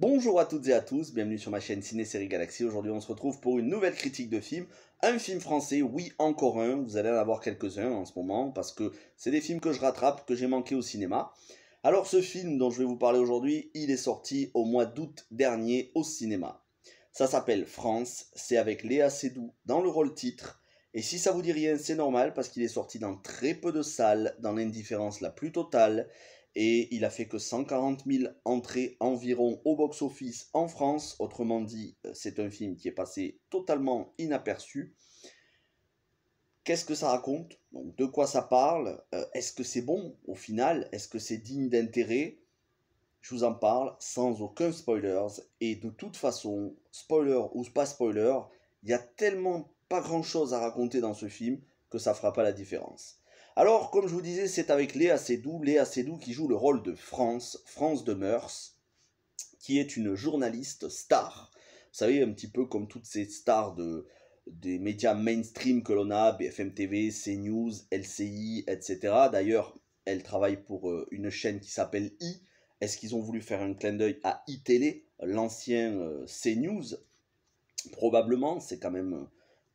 Bonjour à toutes et à tous, bienvenue sur ma chaîne Ciné Série Galaxy. Aujourd'hui on se retrouve pour une nouvelle critique de film. Un film français, oui encore un, vous allez en avoir quelques-uns en ce moment parce que c'est des films que je rattrape, que j'ai manqué au cinéma. Alors ce film dont je vais vous parler aujourd'hui, il est sorti au mois d'août dernier au cinéma. Ça s'appelle France, c'est avec Léa Seydoux dans le rôle titre. Et si ça vous dit rien, c'est normal parce qu'il est sorti dans très peu de salles, dans l'indifférence la plus totale. Et il a fait que 140 000 entrées environ au box-office en France. Autrement dit, c'est un film qui est passé totalement inaperçu. Qu'est-ce que ça raconte? Donc, de quoi ça parle? Est-ce que c'est bon au final? Est-ce que c'est digne d'intérêt? Je vous en parle sans aucun spoiler. Et de toute façon, spoiler ou pas spoiler, il y a tellement pas grand-chose à raconter dans ce film que ça fera pas la différence. Alors, comme je vous disais, c'est avec Léa Seydoux qui joue le rôle de France de Meurs, qui est une journaliste star. Vous savez, un petit peu comme toutes ces stars des médias mainstream que l'on a, BFM TV, CNews, LCI, etc. D'ailleurs, elle travaille pour une chaîne qui s'appelle I. Est-ce qu'ils ont voulu faire un clin d'œil à iTélé, l'ancien CNews? Probablement, c'est quand même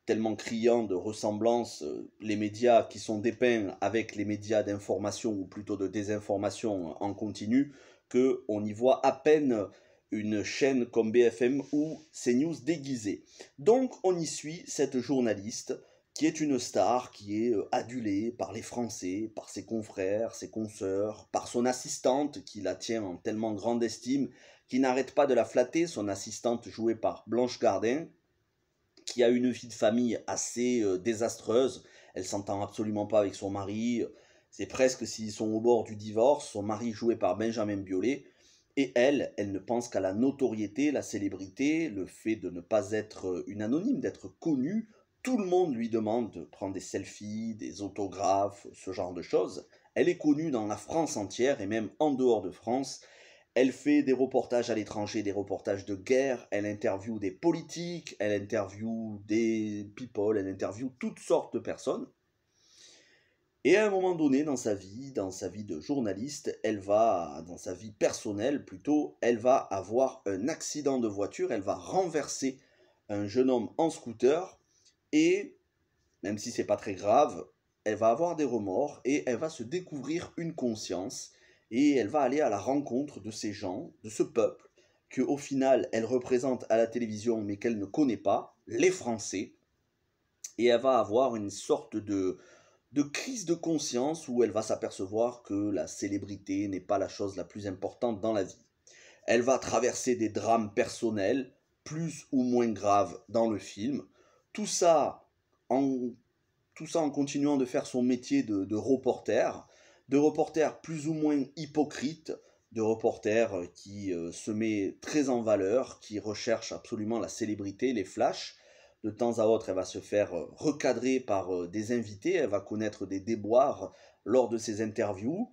tellement criant de ressemblance, les médias qui sont dépeints avec les médias d'information ou plutôt de désinformation en continu, qu'on y voit à peine une chaîne comme BFM ou CNews déguisée. Donc on y suit cette journaliste qui est une star, qui est adulée par les Français, par ses confrères, ses consoeurs, par son assistante qui la tient en tellement grande estime, qui n'arrête pas de la flatter, son assistante jouée par Blanche Gardin, qui a une vie de famille assez désastreuse. Elle s'entend absolument pas avec son mari. C'est presque s'ils sont au bord du divorce. Son mari joué par Benjamin Biolay. Et elle ne pense qu'à la notoriété, la célébrité, le fait de ne pas être une anonyme, d'être connue. Tout le monde lui demande de prendre des selfies, des autographes, ce genre de choses. Elle est connue dans la France entière et même en dehors de France. Elle fait des reportages à l'étranger, des reportages de guerre, elle interviewe des politiques, elle interviewe des people, elle interviewe toutes sortes de personnes. Et à un moment donné dans sa vie de journaliste, dans sa vie personnelle plutôt, elle va avoir un accident de voiture, elle va renverser un jeune homme en scooter et, même si c'est pas très grave, elle va avoir des remords et elle va se découvrir une conscience et elle va aller à la rencontre de ces gens, de ce peuple, qu'au final elle représente à la télévision mais qu'elle ne connaît pas, les Français, et elle va avoir une sorte de crise de conscience où elle va s'apercevoir que la célébrité n'est pas la chose la plus importante dans la vie. Elle va traverser des drames personnels, plus ou moins graves dans le film, tout ça en continuant de faire son métier de reporter plus ou moins hypocrite, de reporter qui se met très en valeur, qui recherche absolument la célébrité, les flashs. De temps à autre, elle va se faire recadrer par des invités, elle va connaître des déboires lors de ses interviews.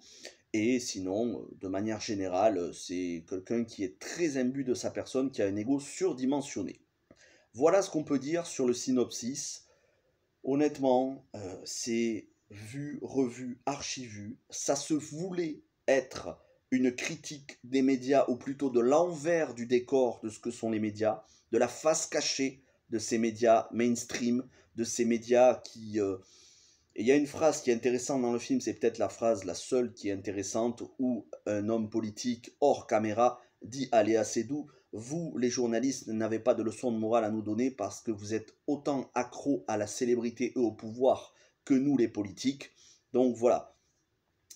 Et sinon, de manière générale, c'est quelqu'un qui est très imbu de sa personne, qui a un ego surdimensionné. Voilà ce qu'on peut dire sur le synopsis. Honnêtement, c'est vu, revu, archivu. Ça se voulait être une critique des médias, ou plutôt de l'envers du décor de ce que sont les médias, de la face cachée de ces médias mainstream, de ces médias qui... Et il y a une phrase qui est intéressante dans le film, c'est peut-être la phrase la seule qui est intéressante, où un homme politique hors caméra dit à Léa Seydoux: vous, les journalistes, n'avez pas de leçon de morale à nous donner parce que vous êtes autant accros à la célébrité et au pouvoir que nous, les politiques. Donc voilà,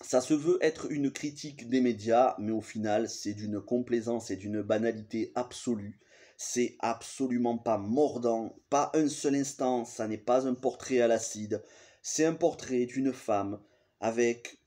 ça se veut être une critique des médias, mais au final, c'est d'une complaisance et d'une banalité absolue. C'est absolument pas mordant, pas un seul instant, ça n'est pas un portrait à l'acide. C'est un portrait d'une femme avec,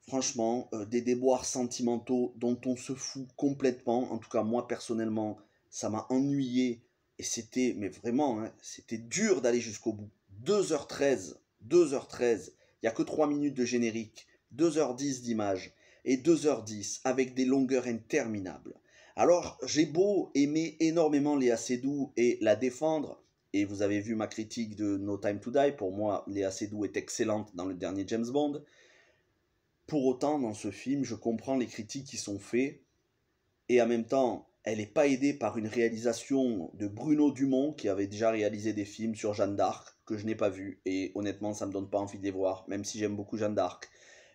franchement, des déboires sentimentaux dont on se fout complètement. En tout cas, moi, personnellement, ça m'a ennuyé. Et c'était, mais vraiment, hein, c'était dur d'aller jusqu'au bout. 2h13, 2h13, il n'y a que 3 minutes de générique, 2h10 d'image et 2h10 avec des longueurs interminables. Alors, j'ai beau aimer énormément Léa Seydoux et la défendre, et vous avez vu ma critique de No Time to Die, pour moi, Léa Seydoux est excellente dans le dernier James Bond. Pour autant, dans ce film, je comprends les critiques qui sont faites, et en même temps, Elle n'est pas aidée par une réalisation de Bruno Dumont, qui avait déjà réalisé des films sur Jeanne d'Arc, que je n'ai pas vu, et honnêtement, ça me donne pas envie de les voir, même si j'aime beaucoup Jeanne d'Arc,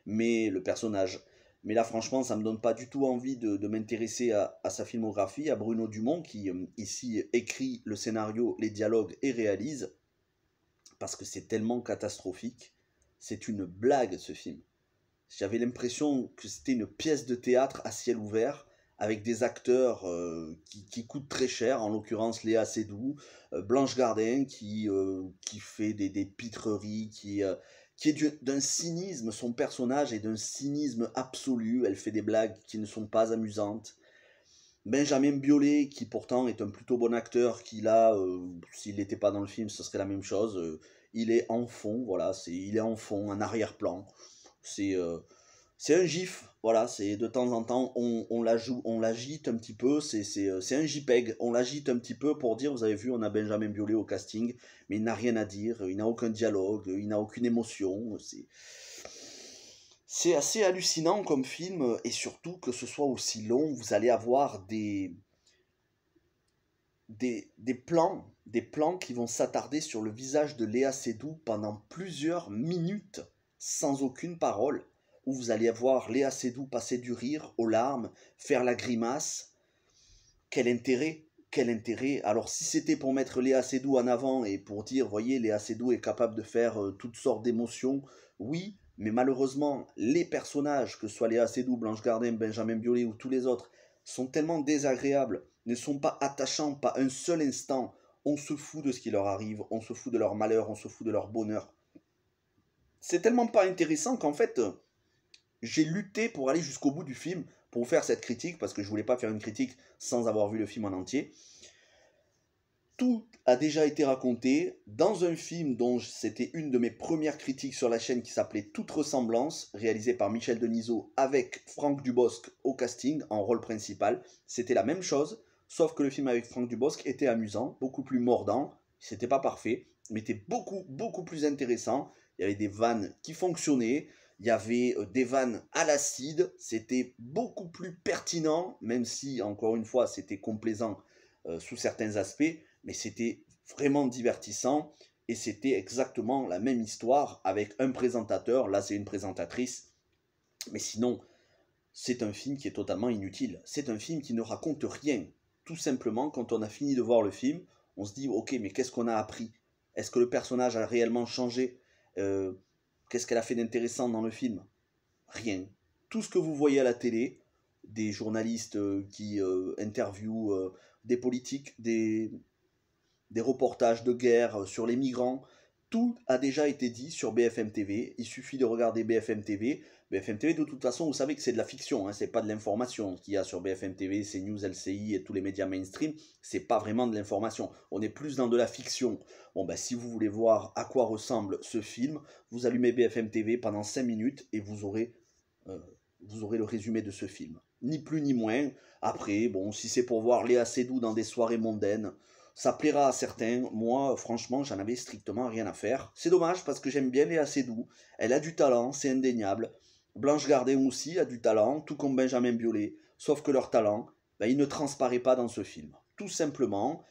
mais le personnage. Mais là, franchement, ça me donne pas du tout envie de m'intéresser à sa filmographie, à Bruno Dumont, qui ici écrit le scénario, les dialogues et réalise, parce que c'est tellement catastrophique. C'est une blague, ce film. J'avais l'impression que c'était une pièce de théâtre à ciel ouvert, avec des acteurs qui coûtent très cher, en l'occurrence Léa Seydoux, Blanche Gardin qui fait des pitreries, qui est d'un cynisme, son personnage est d'un cynisme absolu, elle fait des blagues qui ne sont pas amusantes. Benjamin Biolay, qui pourtant est un plutôt bon acteur, qui là, s'il n'était pas dans le film, ce serait la même chose. Il est en fond, voilà, il est en fond, en arrière-plan. C'est c'est un gif, voilà, c'est de temps en temps, on la joue, on l'agite un petit peu, c'est un JPEG, on l'agite un petit peu pour dire, vous avez vu, on a Benjamin Biolay au casting, mais il n'a rien à dire, il n'a aucun dialogue, il n'a aucune émotion, c'est assez hallucinant comme film, et surtout que ce soit aussi long, vous allez avoir des plans qui vont s'attarder sur le visage de Léa Seydoux pendant plusieurs minutes, sans aucune parole, où vous allez voir Léa Seydoux passer du rire aux larmes, faire la grimace. Quel intérêt? Quel intérêt? Alors si c'était pour mettre Léa Seydoux en avant et pour dire, voyez, Léa Seydoux est capable de faire toutes sortes d'émotions, oui, mais malheureusement, les personnages, que ce soit Léa Seydoux, Blanche Gardin, Benjamin Biolay ou tous les autres, sont tellement désagréables, ne sont pas attachants, pas un seul instant. On se fout de ce qui leur arrive, on se fout de leur malheur, on se fout de leur bonheur. C'est tellement pas intéressant qu'en fait, j'ai lutté pour aller jusqu'au bout du film, pour faire cette critique, parce que je voulais pas faire une critique sans avoir vu le film en entier. Tout a déjà été raconté dans un film dont c'était une de mes premières critiques sur la chaîne qui s'appelait Toute ressemblance, réalisé par Michel Denisot avec Franck Dubosc au casting en rôle principal. C'était la même chose, sauf que le film avec Franck Dubosc était amusant, beaucoup plus mordant, c'était pas parfait, mais était beaucoup plus intéressant. Il y avait des vannes qui fonctionnaient, il y avait des vannes à l'acide, c'était beaucoup plus pertinent, même si, encore une fois, c'était complaisant sous certains aspects, mais c'était vraiment divertissant et c'était exactement la même histoire avec un présentateur, là c'est une présentatrice, mais sinon c'est un film qui est totalement inutile, c'est un film qui ne raconte rien, tout simplement quand on a fini de voir le film, on se dit ok mais qu'est-ce qu'on a appris? Est-ce que le personnage a réellement changé? Qu'est-ce qu'elle a fait d'intéressant dans le film? Rien. Tout ce que vous voyez à la télé, des journalistes qui interviewent des politiques, des reportages de guerre sur les migrants. Tout a déjà été dit sur BFM TV. Il suffit de regarder BFM TV. BFM TV, de toute façon, vous savez que c'est de la fiction, hein, c'est pas de l'information qu'il y a sur BFM TV, CNews, LCI et tous les médias mainstream. C'est pas vraiment de l'information. On est plus dans de la fiction. Bon, ben, si vous voulez voir à quoi ressemble ce film, vous allumez BFM TV pendant 5 minutes et vous aurez le résumé de ce film. Ni plus ni moins. Après, bon, si c'est pour voir Léa Seydoux dans des soirées mondaines, ça plaira à certains. Moi, franchement, j'en avais strictement rien à faire. C'est dommage parce que j'aime bien Léa Seydoux. Elle a du talent, c'est indéniable. Blanche Gardin aussi a du talent, tout comme Benjamin Biolay. Sauf que leur talent, ben, il ne transparaît pas dans ce film. Tout simplement,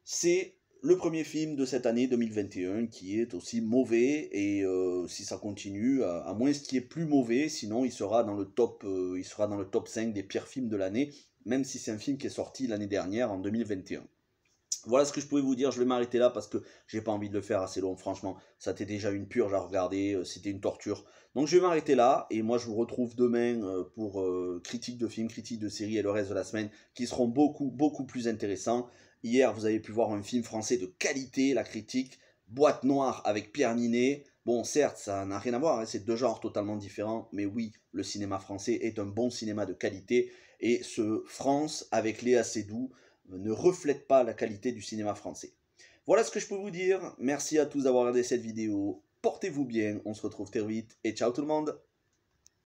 c'est le premier film de cette année 2021 qui est aussi mauvais et si ça continue, à moins qu'il est plus mauvais, sinon il sera dans le top 5 des pires films de l'année, même si c'est un film qui est sorti l'année dernière en 2021. Voilà ce que je pouvais vous dire, je vais m'arrêter là parce que j'ai pas envie de le faire assez long, franchement, ça t'est déjà une purge à regarder, c'était une torture. Donc je vais m'arrêter là, et moi je vous retrouve demain pour critique de films, critique de séries et le reste de la semaine, qui seront beaucoup plus intéressants. Hier vous avez pu voir un film français de qualité, la critique, Boîte Noire avec Pierre Ninet. Bon certes ça n'a rien à voir, hein, c'est deux genres totalement différents, mais oui, le cinéma français est un bon cinéma de qualité, et ce France avec Léa Seydoux ne reflète pas la qualité du cinéma français. Voilà ce que je peux vous dire. Merci à tous d'avoir regardé cette vidéo. Portez-vous bien, on se retrouve très vite et ciao tout le monde.